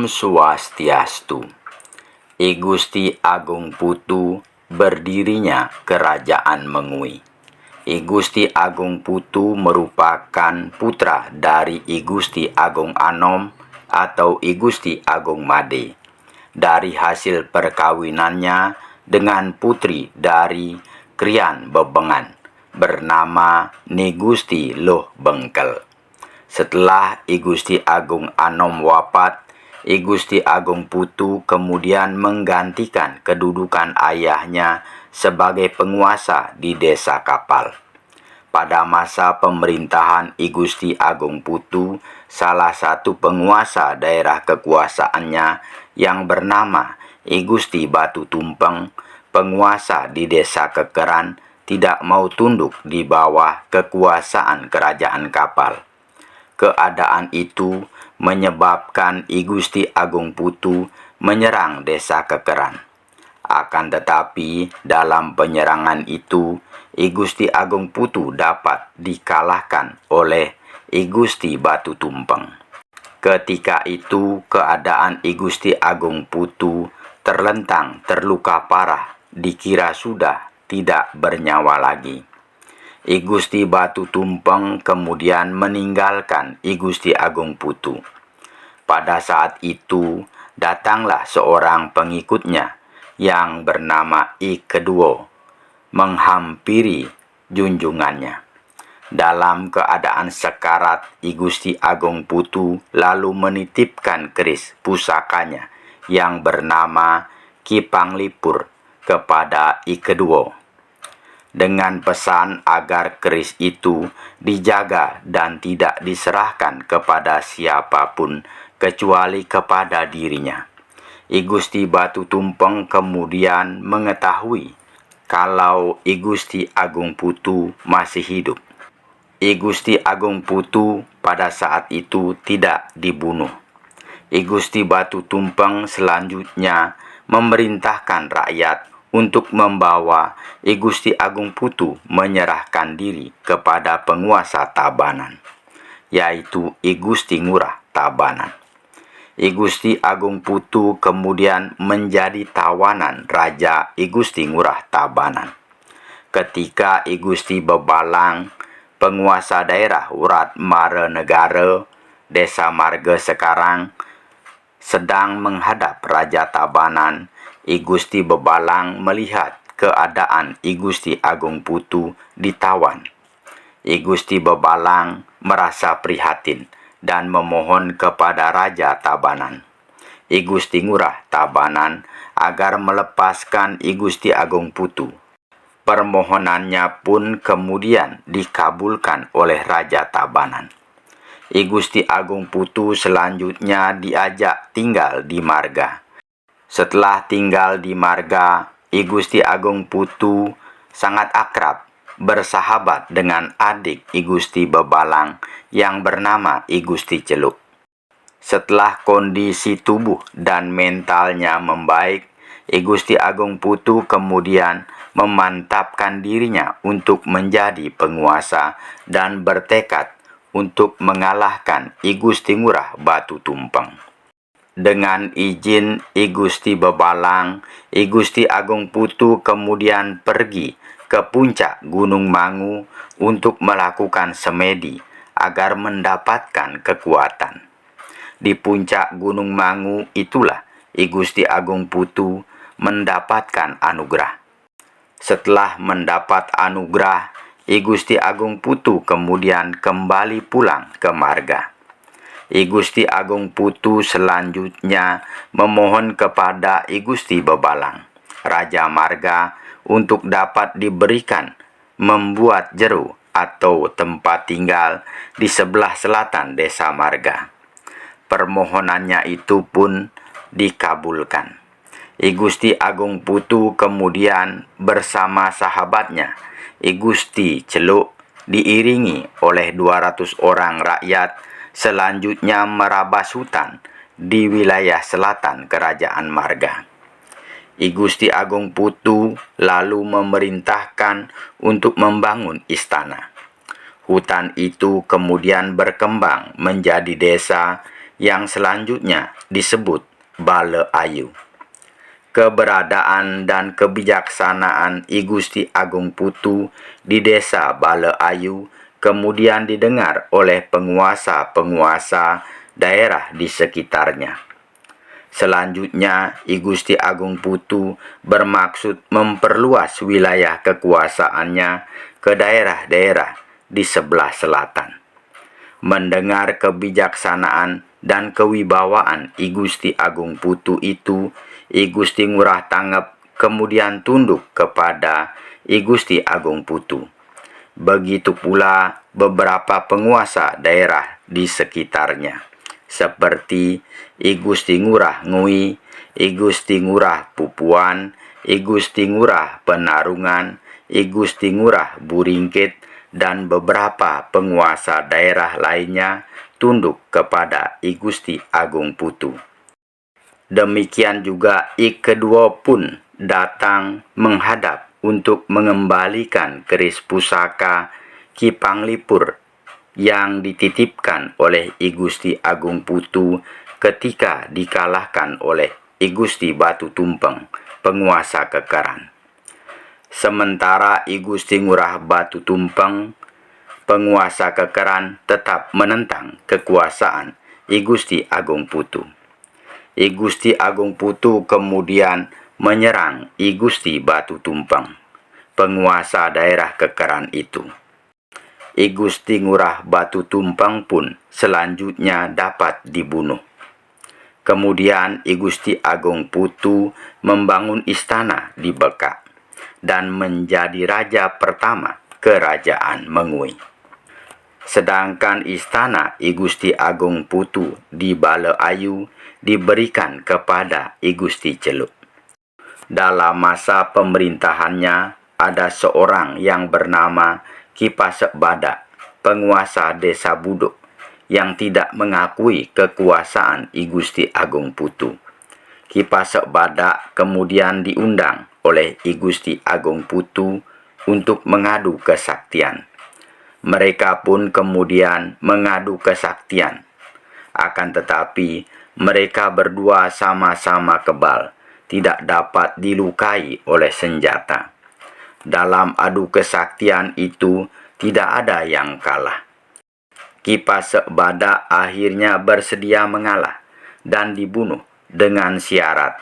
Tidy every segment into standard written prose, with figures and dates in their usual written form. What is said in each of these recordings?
Om Swastiastu. I Gusti Agung Putu berdirinya Kerajaan Mengui. I Gusti Agung Putu merupakan putra dari I Gusti Agung Anom atau I Gusti Agung Made. Dari hasil perkawinannya dengan putri dari Krian Bebengan bernama Ni Gusti Loh Bengkel. Setelah I Gusti Agung Anom wafat, I Gusti Agung Putu kemudian menggantikan kedudukan ayahnya sebagai penguasa di Desa Kapal. Pada masa pemerintahan I Gusti Agung Putu, salah satu penguasa daerah kekuasaannya yang bernama I Gusti Batu Tumpeng, penguasa di Desa Kekeran, tidak mau tunduk di bawah kekuasaan Kerajaan Kapal. Keadaan itu menyebabkan I Gusti Agung Putu menyerang Desa Kekeran. Akan tetapi dalam penyerangan itu, I Gusti Agung Putu dapat dikalahkan oleh I Gusti Batu Tumpeng. Ketika itu keadaan I Gusti Agung Putu terlentang terluka parah, dikira sudah tidak bernyawa lagi. I Gusti Batu Tumpeng kemudian meninggalkan I Gusti Agung Putu. Pada saat itu datanglah seorang pengikutnya yang bernama I Keduo menghampiri junjungannya. Dalam keadaan sekarat, I Gusti Agung Putu lalu menitipkan keris pusakanya yang bernama Ki Panglipur kepada I Keduo, dengan pesan agar keris itu dijaga dan tidak diserahkan kepada siapapun kecuali kepada dirinya. I Gusti Batu Tumpeng kemudian mengetahui kalau I Gusti Agung Putu masih hidup. I Gusti Agung Putu pada saat itu tidak dibunuh. I Gusti Batu Tumpeng selanjutnya memerintahkan rakyat untuk membawa I Gusti Agung Putu menyerahkan diri kepada penguasa Tabanan, yaitu I Gusti Ngurah Tabanan. I Gusti Agung Putu kemudian menjadi tawanan Raja I Gusti Ngurah Tabanan. Ketika I Gusti Bebalang, penguasa daerah Urat Mare Negara, Desa Marga sekarang, sedang menghadap Raja Tabanan, I Gusti Bebalang melihat keadaan I Gusti Agung Putu ditawan. I Gusti Bebalang merasa prihatin dan memohon kepada Raja Tabanan, I Gusti Ngurah Tabanan, agar melepaskan I Gusti Agung Putu. Permohonannya pun kemudian dikabulkan oleh Raja Tabanan. I Gusti Agung Putu selanjutnya diajak tinggal di Marga. Setelah tinggal di Marga, I Gusti Agung Putu sangat akrab bersahabat dengan adik I Gusti Bebalang yang bernama I Gusti Celuk. Setelah kondisi tubuh dan mentalnya membaik, I Gusti Agung Putu kemudian memantapkan dirinya untuk menjadi penguasa dan bertekad untuk mengalahkan I Gusti Ngurah Batu Tumpeng. Dengan izin I Gusti Bebalang, I Gusti Agung Putu kemudian pergi ke puncak Gunung Mangu untuk melakukan semedi agar mendapatkan kekuatan. Di puncak Gunung Mangu itulah I Gusti Agung Putu mendapatkan anugerah. Setelah mendapat anugerah, I Gusti Agung Putu kemudian kembali pulang ke Marga. I Gusti Agung Putu selanjutnya memohon kepada I Gusti Bebalang, Raja Marga, untuk dapat diberikan membuat jeru atau tempat tinggal di sebelah selatan Desa Marga. Permohonannya itu pun dikabulkan. I Gusti Agung Putu kemudian bersama sahabatnya I Gusti Celuk diiringi oleh 200 orang rakyat selanjutnya merabas hutan di wilayah selatan Kerajaan Marga. I Gusti Agung Putu lalu memerintahkan untuk membangun istana. Hutan itu kemudian berkembang menjadi desa yang selanjutnya disebut Bale Ayu. Keberadaan dan kebijaksanaan I Gusti Agung Putu di desa Bale Ayu kemudian didengar oleh penguasa-penguasa daerah di sekitarnya. Selanjutnya, I Gusti Agung Putu bermaksud memperluas wilayah kekuasaannya ke daerah-daerah di sebelah selatan. Mendengar kebijaksanaan dan kewibawaan I Gusti Agung Putu itu, I Gusti Ngurah Tangep kemudian tunduk kepada I Gusti Agung Putu. Begitu pula beberapa penguasa daerah di sekitarnya, seperti I Gusti Ngurah Ngui, I Gusti Ngurah Pupuan, I Gusti Ngurah Penarungan, I Gusti Ngurah Buringkit, dan beberapa penguasa daerah lainnya tunduk kepada I Gusti Agung Putu. Demikian juga I Kedua pun datang menghadap untuk mengembalikan keris pusaka Ki Panglipur yang dititipkan oleh I Gusti Agung Putu ketika dikalahkan oleh I Gusti Batu Tumpeng, penguasa Kekeran. Sementara I Gusti Ngurah Batu Tumpeng, penguasa Kekeran, tetap menentang kekuasaan I Gusti Agung Putu. I Gusti Agung Putu kemudian menyerang I Gusti Batu Tumpeng, penguasa daerah Kekeran itu. I Gusti Ngurah Batu Tumpeng pun selanjutnya dapat dibunuh. Kemudian I Gusti Agung Putu membangun istana di Bekak dan menjadi raja pertama Kerajaan Mengui. Sedangkan istana I Gusti Agung Putu di Bale Ayu diberikan kepada I Gusti Celuk. Dalam masa pemerintahannya ada seorang yang bernama Ki Pasek Badak, penguasa desa Buduk, yang tidak mengakui kekuasaan I Gusti Agung Putu. Ki Pasek Badak kemudian diundang oleh I Gusti Agung Putu untuk mengadu kesaktian. Mereka pun kemudian mengadu kesaktian. Akan tetapi mereka berdua sama-sama kebal, tidak dapat dilukai oleh senjata. Dalam adu kesaktian itu tidak ada yang kalah. Ki Pasek Badak akhirnya bersedia mengalah dan dibunuh dengan syarat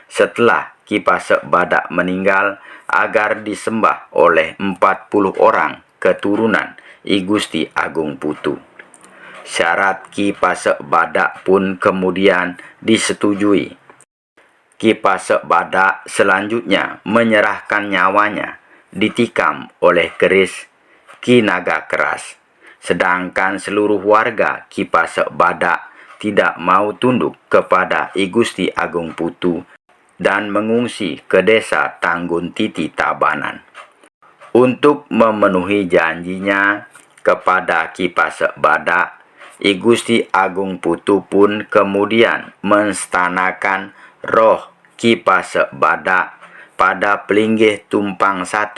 setelah Ki Pasek Badak meninggal agar disembah oleh 40 orang keturunan I Gusti Agung Putu. Syarat Ki Pasek Badak pun kemudian disetujui. Ki Pasek Badak selanjutnya menyerahkan nyawanya ditikam oleh keris Ki Naga Keras. Sedangkan seluruh warga Ki Pasek Badak tidak mau tunduk kepada I Gusti Agung Putu dan mengungsi ke desa Tanggun Titi Tabanan. Untuk memenuhi janjinya kepada Ki Pasek Badak, I Gusti Agung Putu pun kemudian menstanakan roh Ki Pasek Badak pada Pelinggih Tumpang 1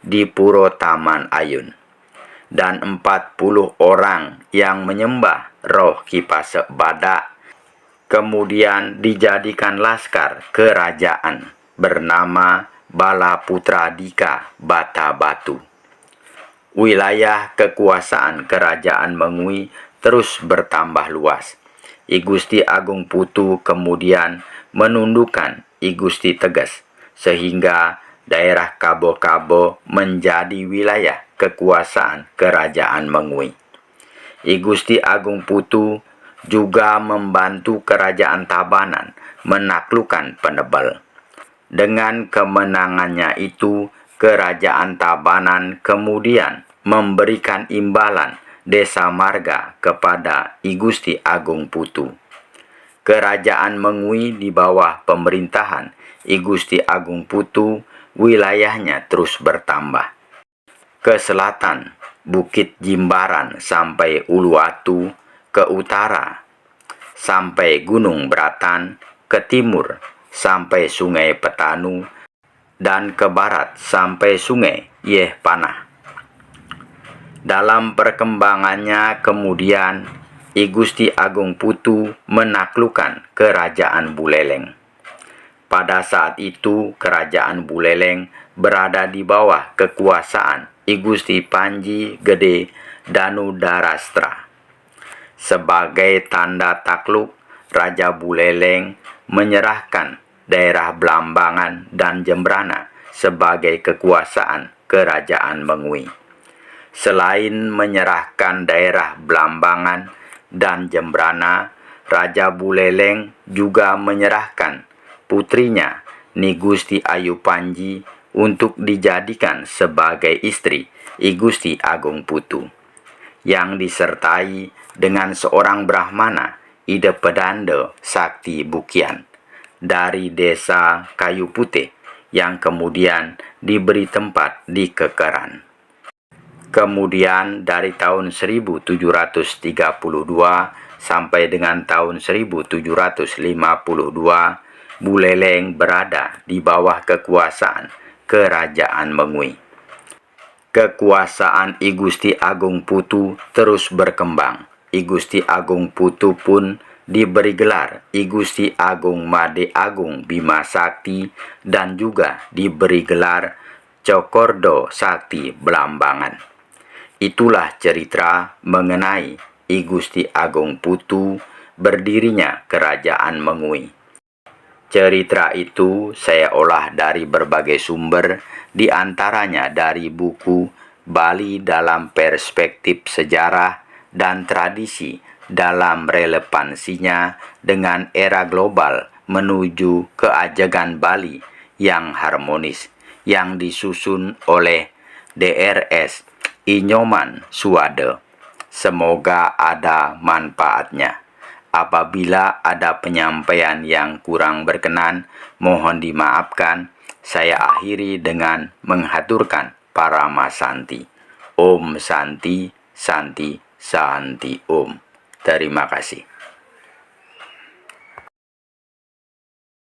di Puro Taman Ayun. Dan 40 orang yang menyembah roh Ki Pasek Badak kemudian dijadikan laskar kerajaan bernama Bala Putra Dika Bata Batu. Wilayah kekuasaan Kerajaan Mengui terus bertambah luas. I Gusti Agung Putu kemudian menundukkan I Gusti Teges, sehingga daerah Kabo-Kabo menjadi wilayah kekuasaan Kerajaan Mengui. I Gusti Agung Putu juga membantu Kerajaan Tabanan menaklukkan Penebel. Dengan kemenangannya itu, Kerajaan Tabanan kemudian memberikan imbalan Desa Marga kepada I Gusti Agung Putu. Kerajaan Mengui di bawah pemerintahan I Gusti Agung Putu, wilayahnya terus bertambah. Ke selatan, Bukit Jimbaran sampai Uluwatu, ke utara sampai Gunung Beratan, ke timur sampai Sungai Petanu, dan ke barat sampai Sungai Yeh Panah. Dalam perkembangannya kemudian I Gusti Agung Putu menaklukkan kerajaan Buleleng. Pada saat itu, kerajaan Buleleng berada di bawah kekuasaan I Gusti Panji Gede Danudarastra. Sebagai tanda takluk, Raja Buleleng menyerahkan daerah Blambangan dan Jembrana sebagai kekuasaan kerajaan Mengui. Selain menyerahkan daerah Blambangan dan Jembrana, Raja Buleleng juga menyerahkan putrinya Ni Gusti Ayu Panji untuk dijadikan sebagai istri I Gusti Agung Putu, yang disertai dengan seorang Brahmana Ida Pedanda Sakti Bukian dari desa Kayu Putih yang kemudian diberi tempat di Kekeran. Kemudian dari tahun 1732 sampai dengan tahun 1752, Buleleng berada di bawah kekuasaan kerajaan Mengui. Kekuasaan I Gusti Agung Putu terus berkembang. I Gusti Agung Putu pun diberi gelar I Gusti Agung Made Agung Bima Sakti dan juga diberi gelar Cokordo Sakti Blambangan. Itulah cerita mengenai I Gusti Agung Putu berdirinya kerajaan Mengui. Cerita itu saya olah dari berbagai sumber, di antaranya dari buku Bali dalam Perspektif Sejarah dan Tradisi dalam relevansinya dengan era global menuju keajegan Bali yang harmonis, yang disusun oleh DRS Inyoman Suwade. Semoga ada manfaatnya. Apabila ada penyampaian yang kurang berkenan, mohon dimaafkan. Saya akhiri dengan menghaturkan Parama Santi. Om Santi, Santi, Santi Om. Terima kasih.